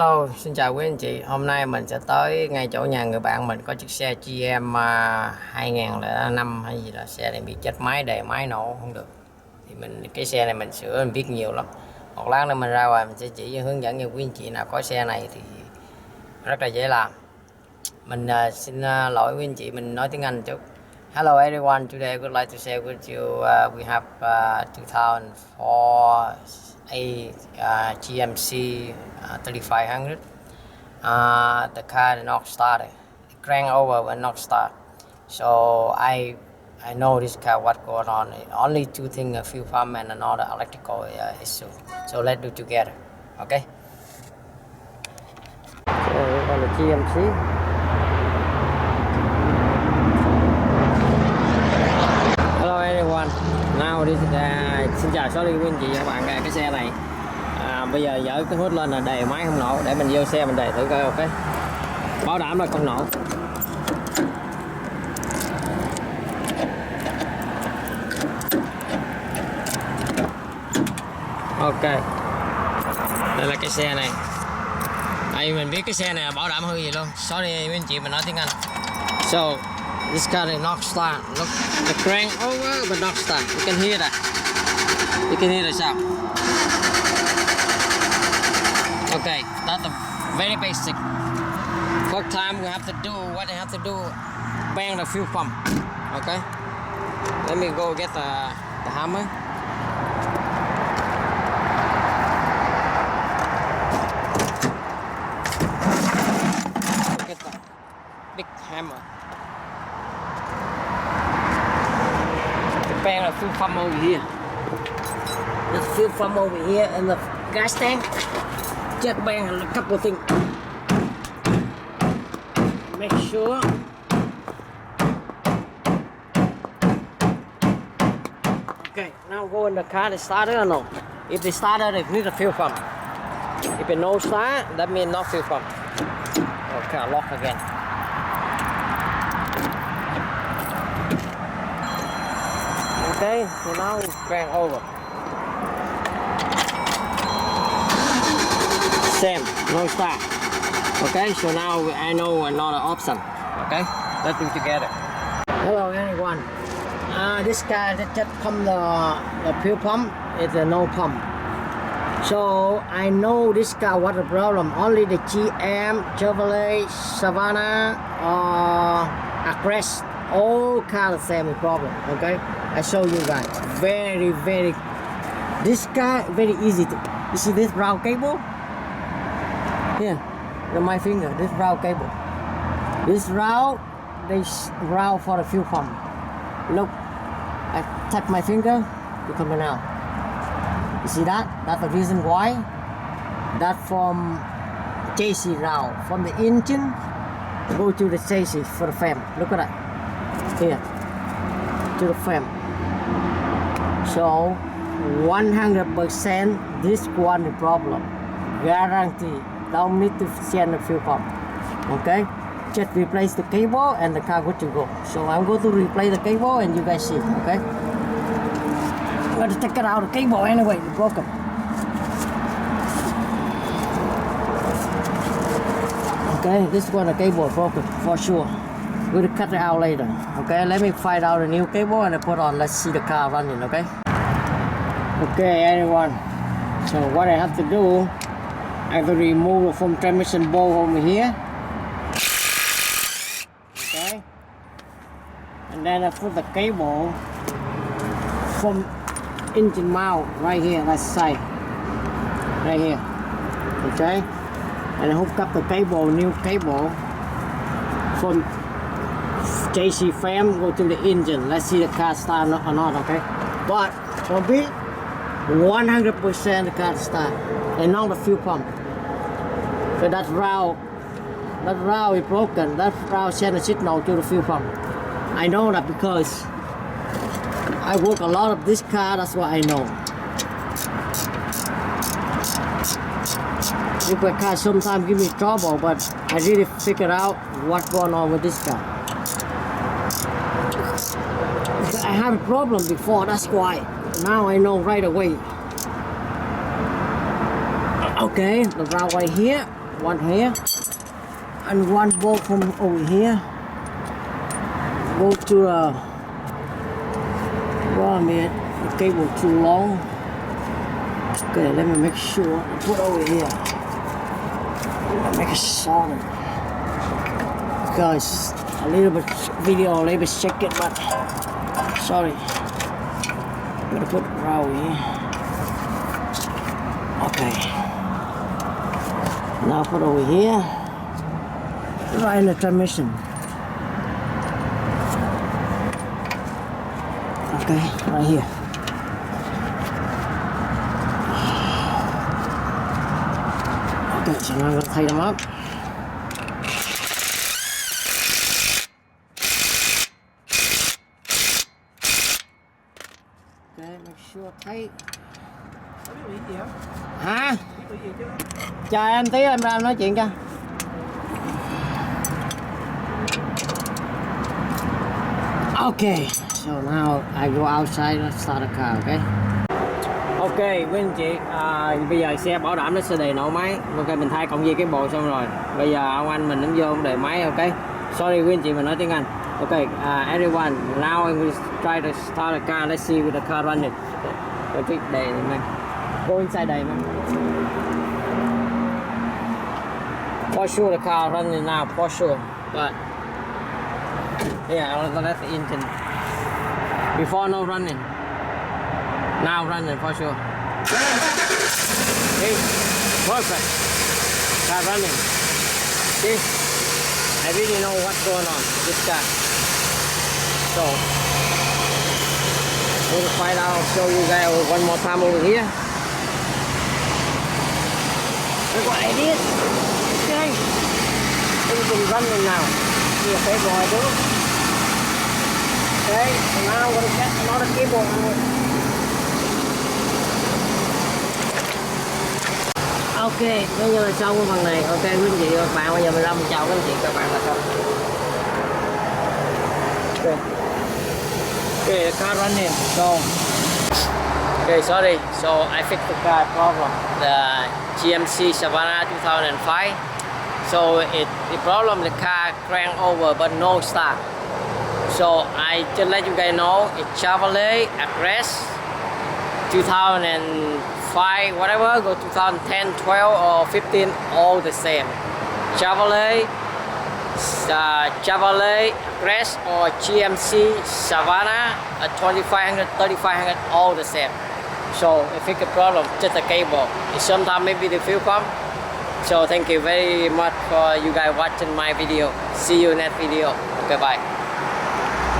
Hello, xin chào quý anh chị. Hôm nay mình sẽ tới ngay chỗ nhà người bạn mình có chiếc xe GM 2005 hay gì đó. Xe này bị chết máy, đề máy nổ không được. Thì cái xe này mình sửa, mình biết nhiều lắm. Một lát nữa mình ra ngoài mình sẽ chỉ hướng dẫn cho quý anh chị nào có xe này thì rất là dễ làm. Mình xin lỗi quý anh chị, mình nói tiếng Anh chút. Hello everyone, today I would like to share with you we have 2004 a GMC 3500. The car did not start. It cranked over but not start. So I know this car what going on. Only two things: a fuel pump and another electrical issue. So let's do together. Okay. So on the GMC. Hello everyone. Now this xin chào sorry quý anh chị và các bạn, cái xe này bây giờ dỡ cái hút lên là đề máy không nổ, để mình vô xe mình đề thử coi. Ok, bảo đảm là không nổ. Ok, đây là cái xe này. Đây mình biết cái xe này là bảo đảm hư gì luôn. Sorry quý anh chị, mình nói tiếng Anh. So this car is not start. Look, the crank over but not start. You can hear that. You can hear the sound. Okay, that's a very basic. First time we have to do what I have to do, bang the fuel pump. Okay, let me go get the hammer. Get the big hammer. Bang the fuel pump over here. The fuel pump over here and the gas tank. Just bang a couple of things. Make sure. Okay, now go in the car to start it or no? If they started, it needs a fuel pump. If it no start, that means not fuel pump. Okay, lock again. Okay, so now it's bang over. Same, no start. Okay, so now I know another option. Okay, let's do together. Hello everyone. This car that just pump the fuel pump is a no pump. So I know this car what the problem. Only the GM, Chevrolet, Savannah, Acres, all car the same problem. Okay, I show you guys. Very. This car very easy to. You see this brown cable? Here, with my finger, this route cable. This route, route for the fuel pump. Look, I tap my finger, it comes out. You see that? That's the reason why. That from chassis route, from the engine, go to the chassis for the frame. Look at that. Here, to the frame. So, 100% this one the problem. Guarantee. Don't need to send the fuel pump. Okay, just replace the cable and the car good to go. So I'm going to replace the cable and you guys see. Okay, I'm going to take it out the cable anyway. It's broken. Okay, this one the cable is broken for sure. We'll cut it out later. Okay, let me find out a new cable and I put on. Let's see the car running. Okay. Okay, everyone. So what I have to do, I have to remove from transmission bolt over here. Okay. And then I put the cable from engine mount right here, that side. Right here. Okay. And I hook up the cable, new cable from JC frame go to the engine. Let's see the car start or not, okay? But for me, 100% the car start and not the fuel pump. So that valve is broken. That valve send a signal to the fuel pump. I know that because I work a lot of this car. That's what I know. This car sometimes give me trouble, but I really figured out what's going on with this car. I had a problem before. That's why now I know right away. Okay, the valve right here. one here and one bolt from over here go to well, man, the cable too long. Okay, let me make sure I put over here. Let me make it solid because a little bit video, a little bit shaky, but sorry. I'm gonna put it right here. Okay. Now put over here, right in the transmission. Okay, right here. Okay, so now I'm gonna tie them up. Okay, make sure tight. Hả? Chờ em tí em ra em nói chuyện cho. Okay, so now I go outside and start the car, okay? Ok, quý anh chị, bây giờ xe bảo đảm nó sẽ đề nổ máy. Ok, mình thay cộng dây cái bộ xong rồi. Bây giờ ông anh mình đứng vô ông đề máy, ok? Sorry quý anh chị, mình nói tiếng Anh. Ok, everyone, now I'm going to try to start the car. Let's see with the car running. Cái đề này man. Go inside đề man. For sure the car running now, for sure. But yeah, I'll let the engine. Before no running. Now running for sure. Okay, perfect. Car running. See, I really know what's going on with this car. So, we'll find out. I'll show you guys one more time over here. Look what I did. Okay, everything running now. See a paper I do. Okay, so now I'm gonna get another cable out. Ok, bây giờ là xong cái phần này. Ok quý anh chị và các bạn, bây giờ mình ra một chào quý anh chị các bạn là xong. Ok, okay, the car running. So, okay, sorry. So I fixed the car problem, the GMC Savannah 2005. So the problem, the car cranked over but no start. So I just let you guys know it's Chevrolet Aggress 2005, whatever, go 2010, 12 or 15, all the same. Chevrolet Aggress or GMC Savannah 2500, 3500, all the same. So if it's a problem, just a cable. Sometimes maybe the fuel pump. So thank you very much for you guys watching my video. See you next video. Okay, bye.